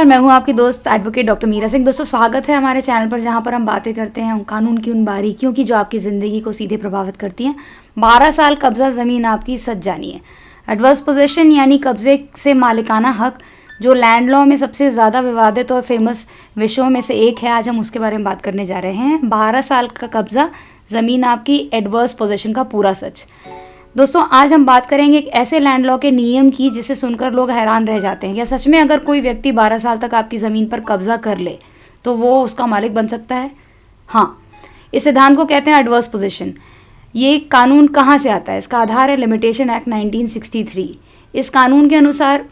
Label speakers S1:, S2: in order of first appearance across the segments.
S1: नमस्कार, मैं हूं आपकी दोस्त एडवोकेट डॉक्टर मीरा सिंह। दोस्तों, स्वागत है हमारे चैनल पर, जहां पर हम बातें करते हैं कानून की उन बारीकियों की जो आपकी ज़िंदगी को सीधे प्रभावित करती हैं। 12 साल कब्जा ज़मीन आपकी, सच जानिए। एडवर्स पोजेशन यानी कब्जे से मालिकाना हक, जो लैंड लॉ में सबसे ज़्यादा विवादित और फेमस विषयों में से एक है। आज हम उसके बारे में बात करने जा रहे हैं। 12 साल का कब्जा ज़मीन आपकी, एडवर्स पोजेशन का पूरा सच। दोस्तों, आज हम बात करेंगे एक ऐसे लैंड लॉ के नियम की जिसे सुनकर लोग हैरान रह जाते हैं। क्या सच में अगर कोई व्यक्ति 12 साल तक आपकी ज़मीन पर कब्जा कर ले तो वो उसका मालिक बन सकता है? हाँ, इस सिद्धांत को कहते हैं एडवर्स पोजीशन। ये कानून कहाँ से आता है? इसका आधार है लिमिटेशन एक्ट 1963। इस कानून के अनुसार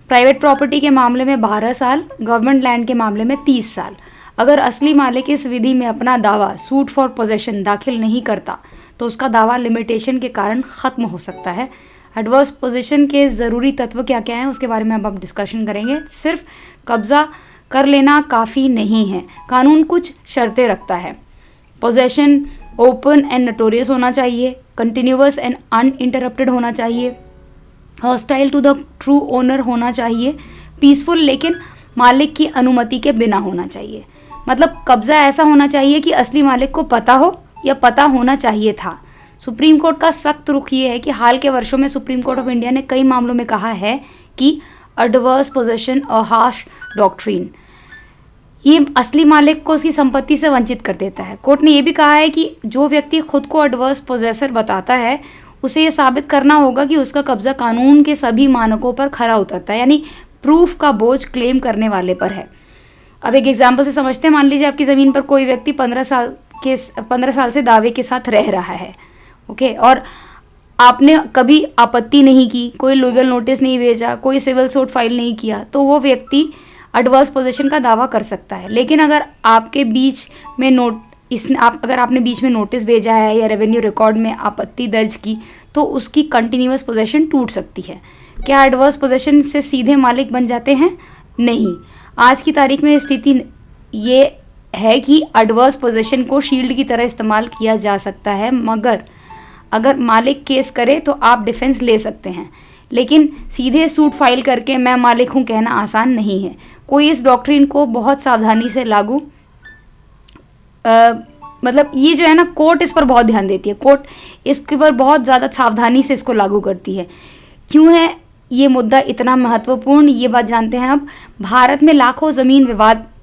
S1: प्राइवेट प्रॉपर्टी के मामले में 12 साल, गवर्नमेंट लैंड के मामले में 30 साल। अगर असली मालिक इस विधि में अपना दावा सूट फॉर पोजेशन दाखिल नहीं करता तो उसका दावा लिमिटेशन के कारण ख़त्म हो सकता है। एडवर्स पोजीशन के ज़रूरी तत्व क्या क्या हैं उसके बारे में अब डिस्कशन करेंगे। सिर्फ कब्ज़ा कर लेना काफ़ी नहीं है, कानून कुछ शर्तें रखता है। पोजेशन ओपन एंड नोटोरियस होना चाहिए, कंटिन्यूअस एंड अनइंटरप्टेड होना चाहिए, hostile to the true owner होना चाहिए, पीसफुल लेकिन मालिक की अनुमति के बिना होना चाहिए। मतलब कब्ज़ा ऐसा होना चाहिए कि असली मालिक को पता हो या पता होना चाहिए था। सुप्रीम कोर्ट का सख्त रुख ये है कि हाल के वर्षों में सुप्रीम कोर्ट ऑफ इंडिया ने कई मामलों में कहा है कि एडवर्स पोजेशन और हार्श डॉक्ट्रिन ये असली मालिक को उसकी संपत्ति से वंचित कर देता है। कोर्ट ने यह भी कहा है कि जो व्यक्ति खुद को एडवर्स पोजेसर बताता है उसे ये साबित करना होगा कि उसका कब्जा कानून के सभी मानकों पर खरा उतरता है, यानी प्रूफ का बोझ क्लेम करने वाले पर है। अब एक एग्जाम्पल से समझते हैं। मान लीजिए आपकी ज़मीन पर कोई व्यक्ति 15 साल से दावे के साथ रह रहा है, ओके, और आपने कभी आपत्ति नहीं की, कोई लीगल नोटिस नहीं भेजा, कोई सिविल सूट फाइल नहीं किया, तो वो व्यक्ति एडवर्स पोजीशन का दावा कर सकता है। लेकिन अगर आपके बीच में अगर आपने बीच में नोटिस भेजा है या रेवेन्यू रिकॉर्ड में आपत्ति दर्ज की तो उसकी कंटिन्यूअस पोजीशन टूट सकती है। क्या एडवर्स पोजीशन से सीधे मालिक बन जाते हैं? नहीं। आज की तारीख में स्थिति ये है कि एडवर्स पोजीशन को शील्ड की तरह इस्तेमाल किया जा सकता है, मगर अगर मालिक केस करे तो आप डिफेंस ले सकते हैं, लेकिन सीधे सूट फाइल करके मैं मालिक हूँ कहना आसान नहीं है। कोई इस डॉक्ट्रिन को बहुत सावधानी से लागू मतलब ये जो है ना, कोर्ट इस पर बहुत ध्यान देती है। कोर्ट इसके पर बहुत ज़्यादा सावधानी से इसको लागू करती है। क्यों है ये मुद्दा इतना महत्वपूर्ण, ये बात जानते हैं अब। भारत में लाखों ज़मीन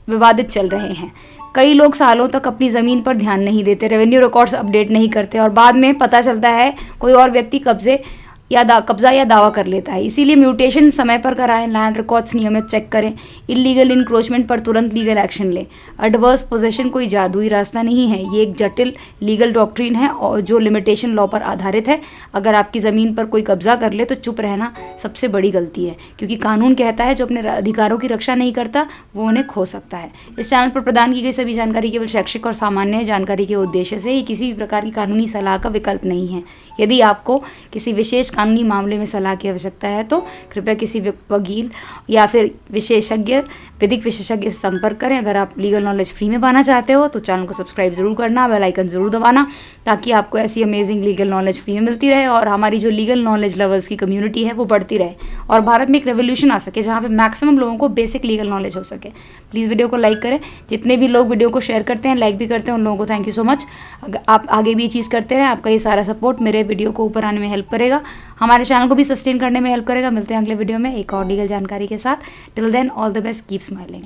S1: विवादित चल रहे हैं। कई लोग सालों तक अपनी ज़मीन पर ध्यान नहीं देते, रेवेन्यू रिकॉर्ड्स अपडेट नहीं करते और बाद में पता चलता है कोई और व्यक्ति कब्ज़ा या दावा कर लेता है। इसीलिए म्यूटेशन समय पर कराएं, लैंड रिकॉर्ड्स नियमित चेक करें, इलीगल इंक्रोचमेंट पर तुरंत लीगल एक्शन लें। एडवर्स पोजेशन कोई जादुई रास्ता नहीं है, ये एक जटिल लीगल डॉक्ट्रिन है और जो लिमिटेशन लॉ पर आधारित है। अगर आपकी ज़मीन पर कोई कब्जा कर ले तो चुप रहना सबसे बड़ी गलती है, क्योंकि कानून कहता है जो अपने अधिकारों की रक्षा नहीं करता वो उन्हें खो सकता है। इस चैनल पर प्रदान की गई सभी जानकारी केवल शैक्षिक और सामान्य जानकारी के उद्देश्य से ही किसी भी प्रकार की कानूनी सलाह का विकल्प नहीं है। यदि आपको किसी विशेष कानूनी मामले में सलाह की आवश्यकता है तो कृपया किसी वकील या फिर विधिक विशेषज्ञ से संपर्क करें। अगर आप लीगल नॉलेज फ्री में पाना चाहते हो तो चैनल को सब्सक्राइब जरूर करना, बेल आइकन जरूर दबाना, ताकि आपको ऐसी अमेजिंग लीगल नॉलेज फ्री में मिलती रहे और हमारी जो लीगल नॉलेज लवर्स की कम्युनिटी है वो बढ़ती रहे और भारत में एक रेवोल्यूशन आ सके जहाँ पे मैक्सिमम लोगों को बेसिक लीगल नॉलेज हो सके। प्लीज़ वीडियो को लाइक करें। जितने भी लोग वीडियो को शेयर करते हैं, लाइक भी करते हैं, उन लोगों को थैंक यू सो मच। आप आगे भी ये चीज़ करते रहें। आपका ये सारा सपोर्ट मेरे वीडियो को ऊपर आने में हेल्प करेगा, हमारे चैनल को भी सस्टेन करने में हेल्प करेगा। मिलते हैं अगले वीडियो में एक और लीगल जानकारी के साथ। Till then all the best, keep smiling.